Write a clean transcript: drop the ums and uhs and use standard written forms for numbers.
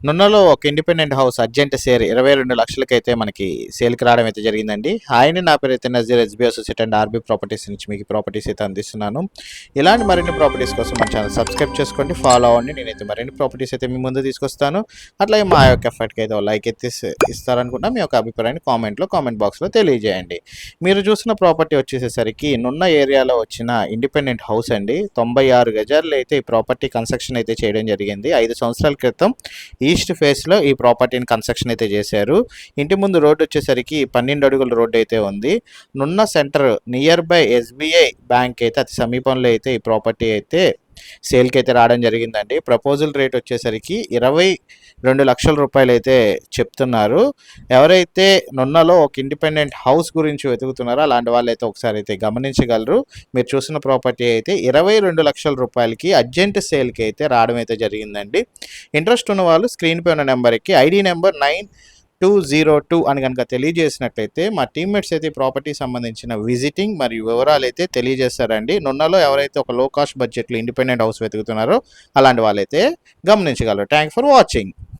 నున్నలో ఒక independent house urgent sale 22 లక్షలకైతే మనకి సేల్కి రావడం అయితే జరిగిందండి. హాయ్‌ని నా పేరైతే Nazeer SB associate and RB properties నుంచి మీకు ప్రాపర్టీస్ అయితే అందిస్తున్నాను. ఇలాంటి మరిన్ని ప్రాపర్టీస్ కోసం మన ఛానల్ సబ్స్క్రైబ్ చేసుకోండి, ఫాలో అవ్వండి. నేనైతే మరిన్ని ప్రాపర్టీస్ అయితే మీ ముందు తీసుకొస్తాను. అట్లాగే మా యొక్క ఎఫర్ట్‌కి అయితే లైక్ అయితే ఇస్తారనుకుంటా. మీ యొక్క అభిప్రాయాన్ని కామెంట్ బాక్స్‌లో తెలియజేయండి. మీరు చూసిన ప్రాపర్టీ వచ్చేసేసరికి నున్న ఏరియాలో వచ్చిన ఇండిపెండెంట్ హౌస్ అండి. 96 గజాల్లో అయితే ఈ ప్రాపర్టీ కన్స్ట్రక్షన్ అయితే చేయడం జరిగింది. 5 సంవత్సరాల క్రితం ఈస్ట్ ఫేస్లో ఈ ప్రాపర్టీని కన్స్ట్రక్షన్ అయితే చేశారు. ఇంటి ముందు రోడ్డు వచ్చేసరికి 12 అడుగుల రోడ్డు అయితే ఉంది. నున్న centre near by SBI bank అయితే అతి సమీపంలో అయితే ఈ ప్రాపర్టీ అయితే సేల్కి అయితే రావడం జరిగిందండి. ప్రపోజల్ రేట్ వచ్చేసరికి 22 లక్షల రూపాయలు అయితే చెప్తున్నారు. ఎవరైతే నున్నలో ఒక ఇండిపెండెంట్ హౌస్ గురించి వెతుకుతున్నారో అలాంటి వాళ్ళు అయితే ఒకసారి అయితే గమనించగలరు. మీరు చూసిన ప్రాపర్టీ అయితే 22 లక్షల రూపాయలకి అర్జెంట్ సేల్కి అయితే రావడం అయితే జరిగిందండి. ఇంట్రెస్ట్ ఉన్న వాళ్ళు స్క్రీన్పై ఉన్న నెంబర్కి ఐడి నెంబర్ 9202 అని కనుక తెలియజేసినట్లయితే మా టీమ్మేట్స్ అయితే ప్రాపర్టీ సంబంధించిన విజిటింగ్ మరియు వివరాలు అయితే తెలియజేస్తారండి. నున్నలో ఎవరైతే ఒక లో కాస్ట్ బడ్జెట్లో ఇండిపెండెంట్ హౌస్ వెతుకుతున్నారో అలాంటి వాళ్ళైతే గమనించగలరు. Thank for watching.